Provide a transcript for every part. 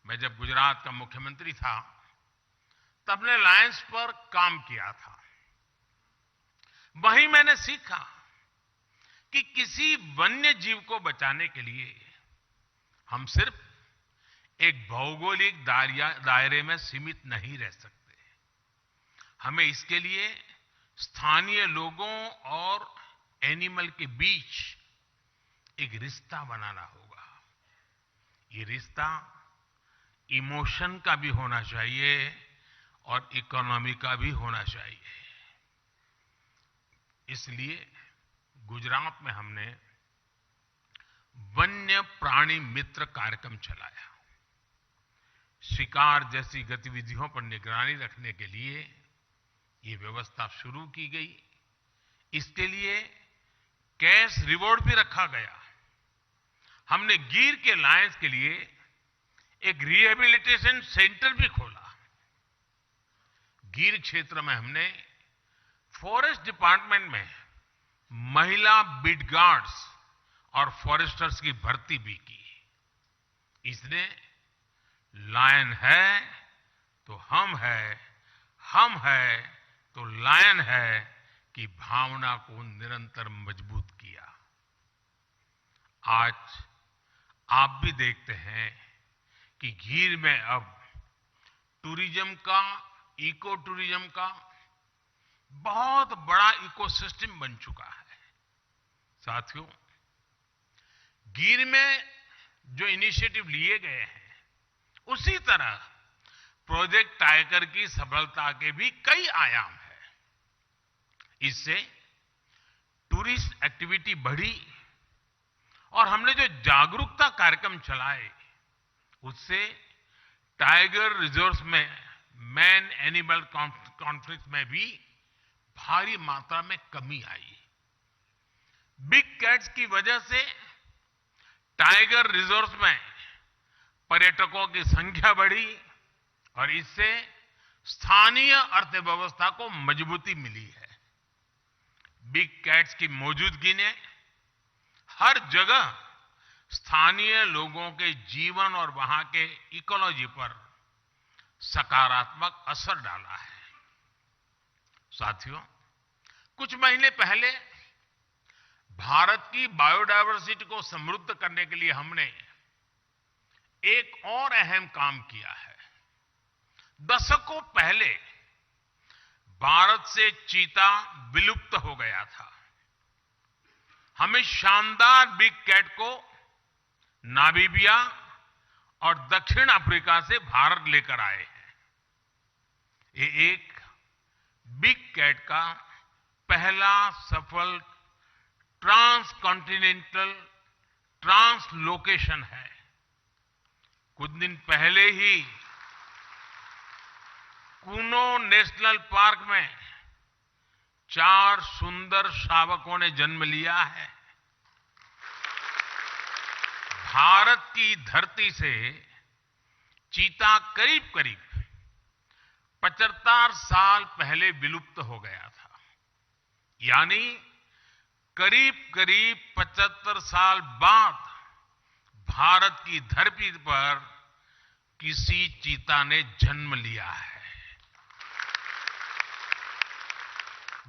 मैं जब गुजरात का मुख्यमंत्री था तब ने लायंस पर काम किया था। वहीं मैंने सीखा कि किसी वन्य जीव को बचाने के लिए हम सिर्फ एक भौगोलिक दायरे में सीमित नहीं रह सकते। हमें इसके लिए स्थानीय लोगों और एनिमल के बीच एक रिश्ता बनाना होगा। ये रिश्ता इमोशन का भी होना चाहिए और इकोनॉमी का भी होना चाहिए। इसलिए गुजरात में हमने वन्य प्राणी मित्र कार्यक्रम चलाया। शिकार जैसी गतिविधियों पर निगरानी रखने के लिए ये व्यवस्था शुरू की गई। इसके लिए कैश रिवॉर्ड भी रखा गया। हमने गिर के लायंस के लिए एक रिहेबिलिटेशन सेंटर भी खोला। गिर क्षेत्र में हमने फॉरेस्ट डिपार्टमेंट में महिला बीट गार्ड्स और फॉरेस्टर्स की भर्ती भी की। इसने लायन है तो हम है तो लायन है की भावना को निरंतर मजबूत किया। आज आप भी देखते हैं कि गिर में अब टूरिज्म का, इको टूरिज्म का बहुत बड़ा इकोसिस्टम बन चुका है। साथियों, गिर में जो इनिशिएटिव लिए गए हैं उसी तरह प्रोजेक्ट टाइगर की सफलता के भी कई आयाम हैं। इससे टूरिस्ट एक्टिविटी बढ़ी और हमने जो जागरूकता कार्यक्रम चलाए उससे टाइगर रिजर्व्स में मैन एनिमल कॉन्फ्लिक्ट में भी भारी मात्रा में कमी आई। बिग कैट्स की वजह से टाइगर रिजर्व्स में पर्यटकों की संख्या बढ़ी और इससे स्थानीय अर्थव्यवस्था को मजबूती मिली है। बिग कैट्स की मौजूदगी ने हर जगह स्थानीय लोगों के जीवन और वहां के इकोलॉजी पर सकारात्मक असर डाला है। साथियों, कुछ महीने पहले भारत की बायोडायवर्सिटी को समृद्ध करने के लिए हमने एक और अहम काम किया है। दशकों पहले भारत से चीता विलुप्त हो गया था। हमें शानदार बिग कैट को नामीबिया और दक्षिण अफ्रीका से भारत लेकर आए हैं। ये एक बिग कैट का पहला सफल ट्रांसकॉन्टिनेंटल ट्रांसलोकेशन है। कुछ दिन पहले ही कूनो नेशनल पार्क में 4 सुंदर शावकों ने जन्म लिया है। भारत की धरती से चीता करीब 75 साल पहले विलुप्त हो गया था। यानी करीब 75 साल बाद भारत की धरती पर किसी चीता ने जन्म लिया है।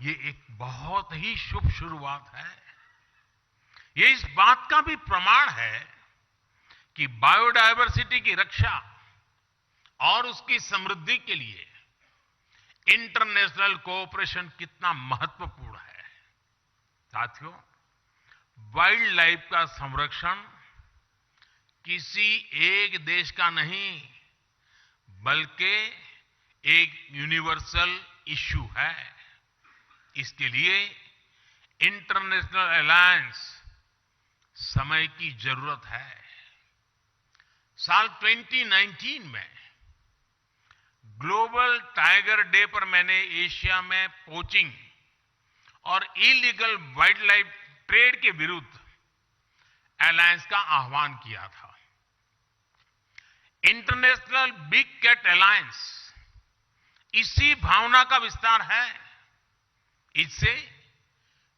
ये एक बहुत ही शुभ शुरुआत है। ये इस बात का भी प्रमाण है कि बायोडायवर्सिटी की रक्षा और उसकी समृद्धि के लिए इंटरनेशनल कोऑपरेशन कितना महत्वपूर्ण है। साथियों, वाइल्ड लाइफ का संरक्षण किसी एक देश का नहीं बल्कि एक यूनिवर्सल इश्यू है। इसके लिए इंटरनेशनल अलायंस समय की जरूरत है। साल 2019 में ग्लोबल टाइगर डे पर मैंने एशिया में पोचिंग और इलीगल वाइल्ड लाइफ ट्रेड के विरुद्ध अलायंस का आह्वान किया था। इंटरनेशनल बिग कैट अलायंस इसी भावना का विस्तार है। इससे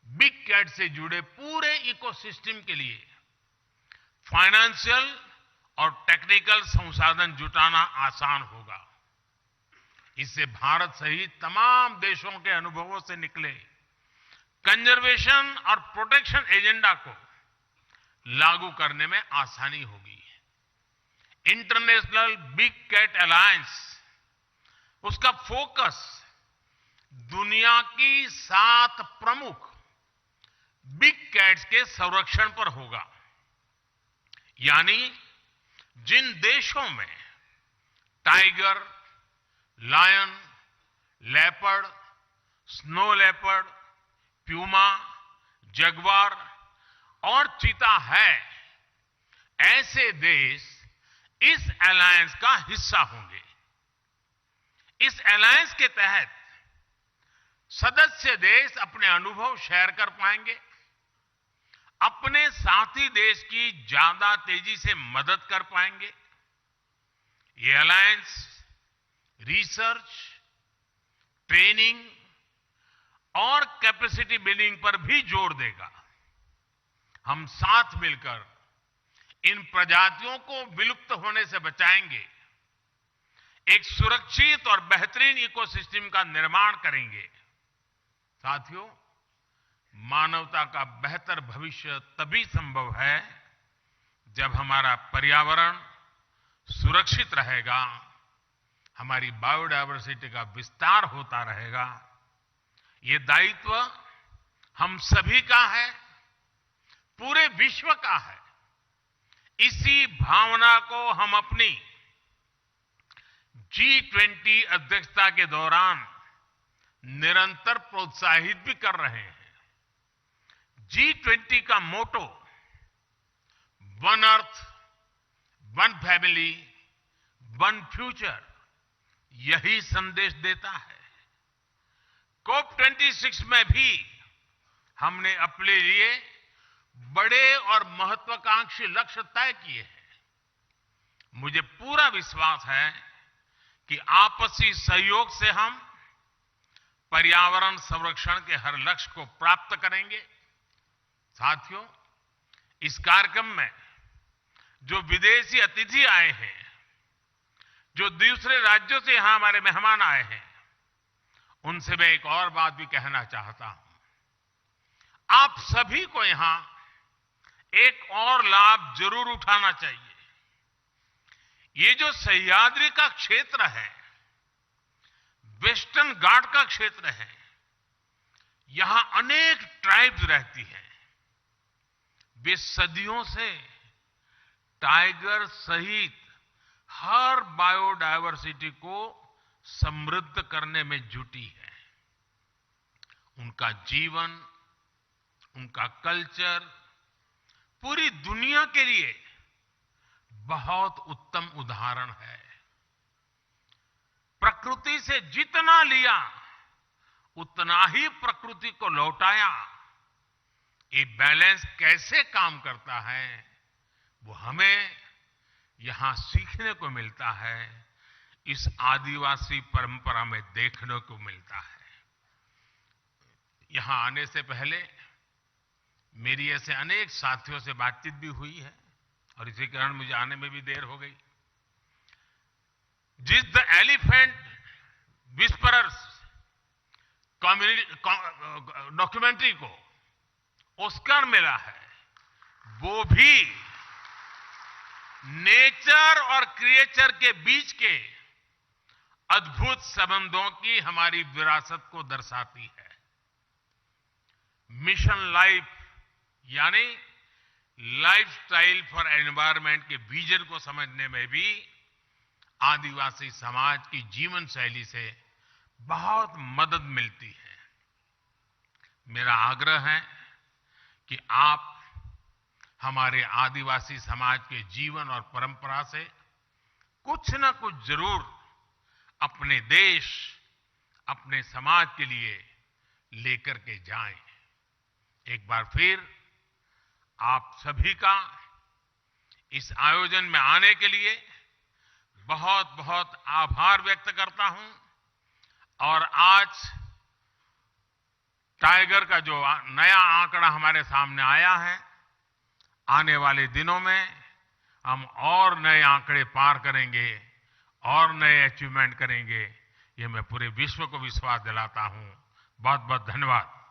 बिग कैट से जुड़े पूरे इकोसिस्टम के लिए फाइनेंशियल और टेक्निकल संसाधन जुटाना आसान होगा। इससे भारत सहित तमाम देशों के अनुभवों से निकले कंजर्वेशन और प्रोटेक्शन एजेंडा को लागू करने में आसानी होगी। इंटरनेशनल बिग कैट अलायंस, उसका फोकस दुनिया की 7 प्रमुख बिग कैट्स के संरक्षण पर होगा। यानी जिन देशों में tiger, lion, leopard, snow leopard, puma, jaguar और चीता है, ऐसे देश इस अलायंस का हिस्सा होंगे। इस अलायंस के तहत सदस्य देश अपने अनुभव शेयर कर पाएंगे, अपने साथी देश की ज्यादा तेजी से मदद कर पाएंगे। ये अलायंस रिसर्च, ट्रेनिंग और कैपेसिटी बिल्डिंग पर भी जोर देगा। हम साथ मिलकर इन प्रजातियों को विलुप्त होने से बचाएंगे, एक सुरक्षित और बेहतरीन इकोसिस्टम का निर्माण करेंगे। साथियों, मानवता का बेहतर भविष्य तभी संभव है जब हमारा पर्यावरण सुरक्षित रहेगा, हमारी बायोडायवर्सिटी का विस्तार होता रहेगा। ये दायित्व हम सभी का है, पूरे विश्व का है। इसी भावना को हम अपनी G20 अध्यक्षता के दौरान निरंतर प्रोत्साहित भी कर रहे हैं। G20 का motto one earth, one family, one future यही संदेश देता है। COP26 में भी हमने अपने लिए बड़े और महत्वाकांक्षी लक्ष्य तय किए हैं। मुझे पूरा विश्वास है कि आपसी सहयोग से हम पर्यावरण संरक्षण के हर लक्ष्य को प्राप्त करेंगे। साथियों, इस कार्यक्रम में जो विदेशी अतिथि आए हैं, जो दूसरे राज्यों से यहां हमारे मेहमान आए हैं, उनसे मैं एक और बात भी कहना चाहता हूं। आप सभी को यहां एक और लाभ जरूर उठाना चाहिए। ये जो सह्याद्री का क्षेत्र है, वेस्टर्न घाट का क्षेत्र है, यहां अनेक ट्राइब्स रहती हैं। वे सदियों से टाइगर सहित हर बायोडायवर्सिटी को समृद्ध करने में जुटी है। उनका जीवन, उनका कल्चर पूरी दुनिया के लिए बहुत उत्तम उदाहरण है। प्रकृति से जितना लिया उतना ही प्रकृति को लौटाया। ये बैलेंस कैसे काम करता है, वो हमें यहां सीखने को मिलता है, इस आदिवासी परंपरा में देखने को मिलता है। यहां आने से पहले मेरी ऐसे अनेक साथियों से बातचीत भी हुई है और इसी कारण मुझे आने में भी देर हो गई। जिस द एलिफेंट विस्परर्स डॉक्यूमेंट्री को ऑस्कर मिला है, वो भी नेचर और क्रिएचर के बीच के अद्भुत संबंधों की हमारी विरासत को दर्शाती है। मिशन लाइफ यानी लाइफस्टाइल फॉर एनवायरनमेंट के विजन को समझने में भी आदिवासी समाज की जीवन शैली से बहुत मदद मिलती है। मेरा आग्रह है कि आप हमारे आदिवासी समाज के जीवन और परंपरा से कुछ न कुछ जरूर अपने देश, अपने समाज के लिए लेकर के जाएं। एक बार फिर आप सभी का इस आयोजन में आने के लिए बहुत बहुत आभार व्यक्त करता हूं। और आज टाइगर का जो नया आंकड़ा हमारे सामने आया है, आने वाले दिनों में हम और नए आंकड़े पार करेंगे और नए अचीवमेंट करेंगे, ये मैं पूरे विश्व को विश्वास दिलाता हूं। बहुत बहुत धन्यवाद।